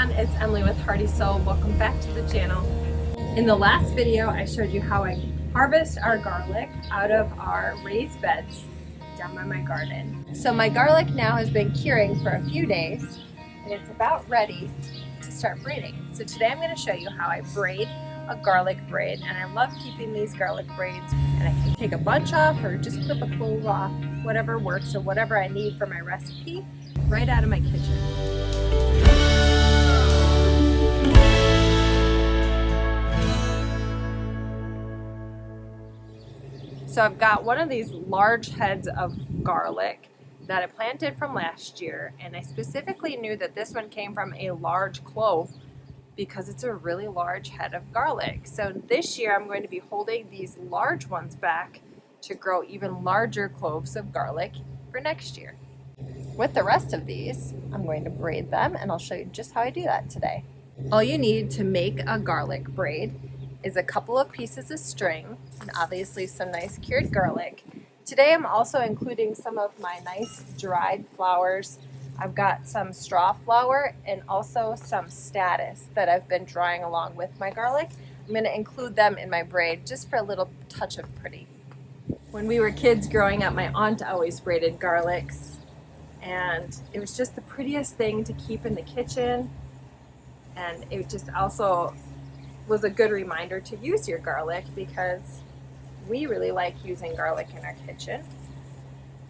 everyone, it's Emily with Hearty. So welcome back to the channel. In the last video I showed you how I harvest our garlic out of our raised beds down by my garden. So my garlic now has been curing for a few days and it's about ready to start braiding. So today I'm going to show you how I braid a garlic braid, and I love keeping these garlic braids, and I can take a bunch off or just clip a clove off, whatever works or whatever I need for my recipe, right out of my kitchen. So I've got one of these large heads of garlic that I planted from last year, and I specifically knew that this one came from a large clove because it's a really large head of garlic. So this year I'm going to be holding these large ones back to grow even larger cloves of garlic for next year. With the rest of these, I'm going to braid them, and I'll show you just how I do that today. All you need to make a garlic braid is a couple of pieces of string and obviously some nice cured garlic. Today I'm also including some of my nice dried flowers. I've got some straw flower and also some statice that I've been drying along with my garlic. I'm going to include them in my braid just for a little touch of pretty. When we were kids growing up, my aunt always braided garlics, and it was just the prettiest thing to keep in the kitchen, and it just also was a good reminder to use your garlic because we really like using garlic in our kitchen.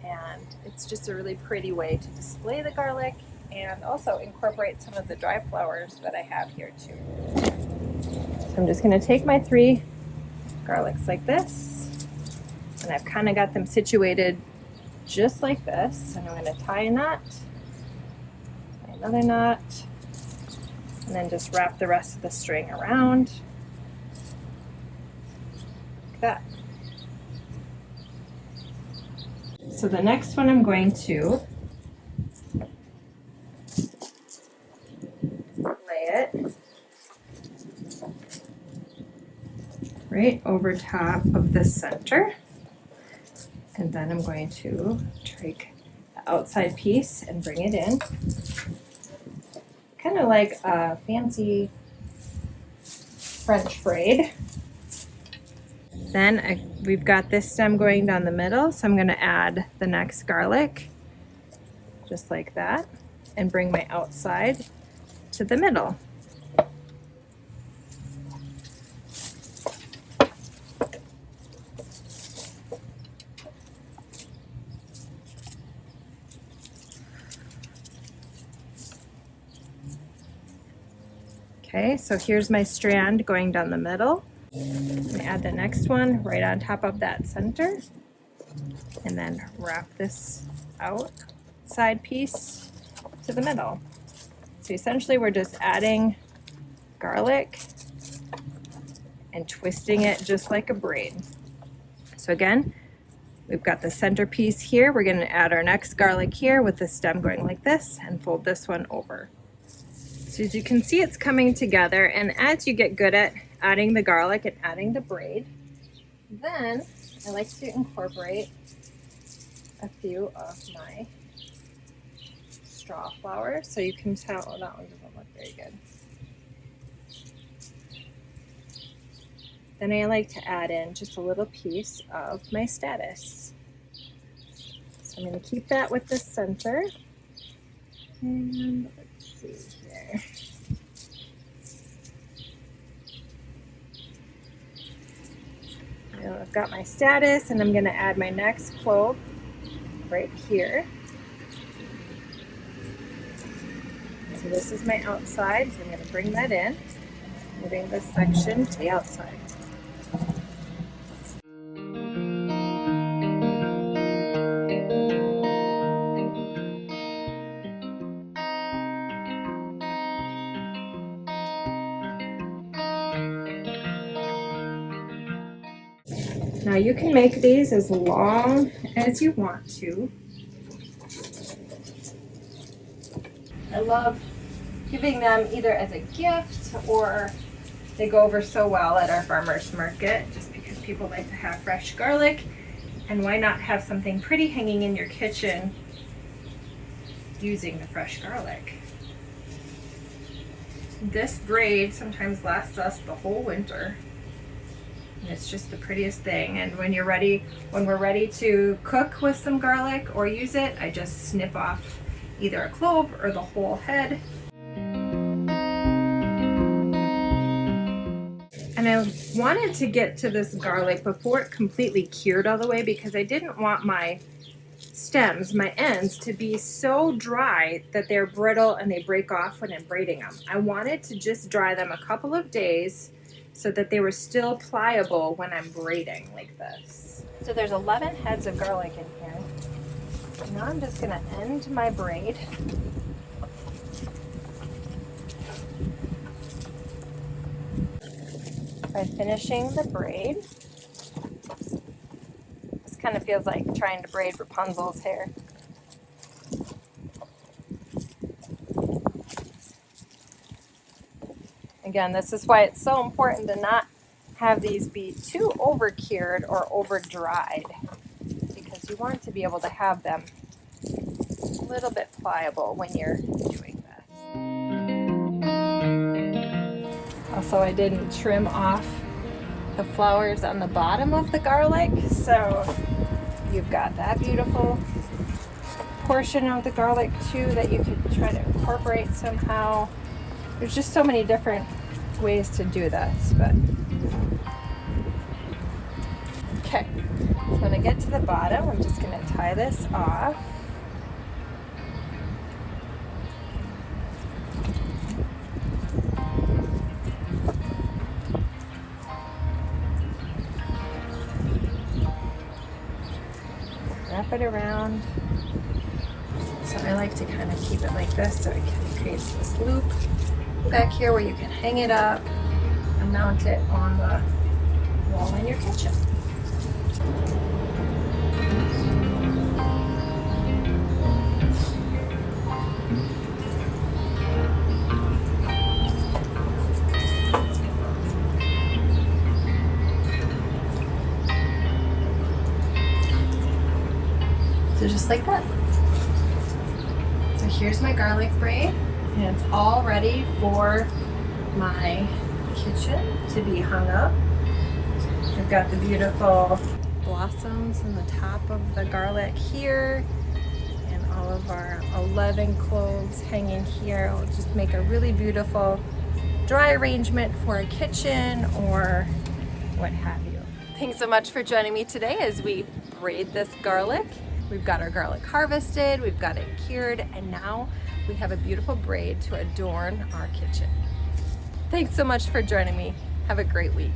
And it's just a really pretty way to display the garlic and also incorporate some of the dry flowers that I have here too. So I'm just going to take my 3 garlics like this, and I've kind of got them situated just like this. And I'm going to tie a knot, tie another knot, and then just wrap the rest of the string around like that. So the next one I'm going to lay it right over top of the center, and then I'm going to take the outside piece and bring it in, kind of like a fancy French braid. Then we've got this stem going down the middle, so I'm going to add the next garlic, just like that, and bring my outside to the middle. Okay, so here's my strand going down the middle. And add the next one right on top of that center, and then wrap this outside piece to the middle. So essentially we're just adding garlic and twisting it just like a braid. So again, we've got the center piece here. We're going to add our next garlic here with the stem going like this and fold this one over. So as you can see, it's coming together, and as you get good at adding the garlic and adding the braid, then I like to incorporate a few of my straw flowers. So you can tell, oh, that one doesn't look very good. Then I like to add in just a little piece of my statice. So I'm going to keep that with the center. And let's see here. I've got my statice, and I'm going to add my next clove right here. So this is my outside, so I'm going to bring that in, moving this section to the outside. Now you can make these as long as you want to. I love giving them either as a gift, or they go over so well at our farmer's market just because people like to have fresh garlic, and why not have something pretty hanging in your kitchen using the fresh garlic. This braid sometimes lasts us the whole winter. And it's just the prettiest thing. And when we're ready to cook with some garlic or use it, I just snip off either a clove or the whole head. And I wanted to get to this garlic before it completely cured all the way, because I didn't want my stems, my ends, to be so dry that they're brittle and they break off when I'm braiding them. I wanted to just dry them a couple of days so that they were still pliable when I'm braiding like this. So there's 11 heads of garlic in here. Now I'm just going to end my braid. By finishing the braid. This kind of feels like trying to braid Rapunzel's hair. Again, this is why it's so important to not have these be too over cured or over dried, because you want to be able to have them a little bit pliable when you're doing this. Also, I didn't trim off the flowers on the bottom of the garlic, so you've got that beautiful portion of the garlic too that you could try to incorporate somehow. There's just so many different ways to do this, but okay. So when I get to the bottom, I'm just going to tie this off. Wrap it around. So I like to kind of keep it like this so it kind of creates this loop back here where you can hang it up and mount it on the wall in your kitchen. So just like that. So here's my garlic braid, and it's all ready for my kitchen to be hung up. We've got the beautiful blossoms in the top of the garlic here, and all of our 11 cloves hanging here. It'll just make a really beautiful dry arrangement for a kitchen or what have you. Thanks so much for joining me today as we braid this garlic. We've got our garlic harvested, we've got it cured, and now we have a beautiful braid to adorn our kitchen. Thanks so much for joining me. Have a great week.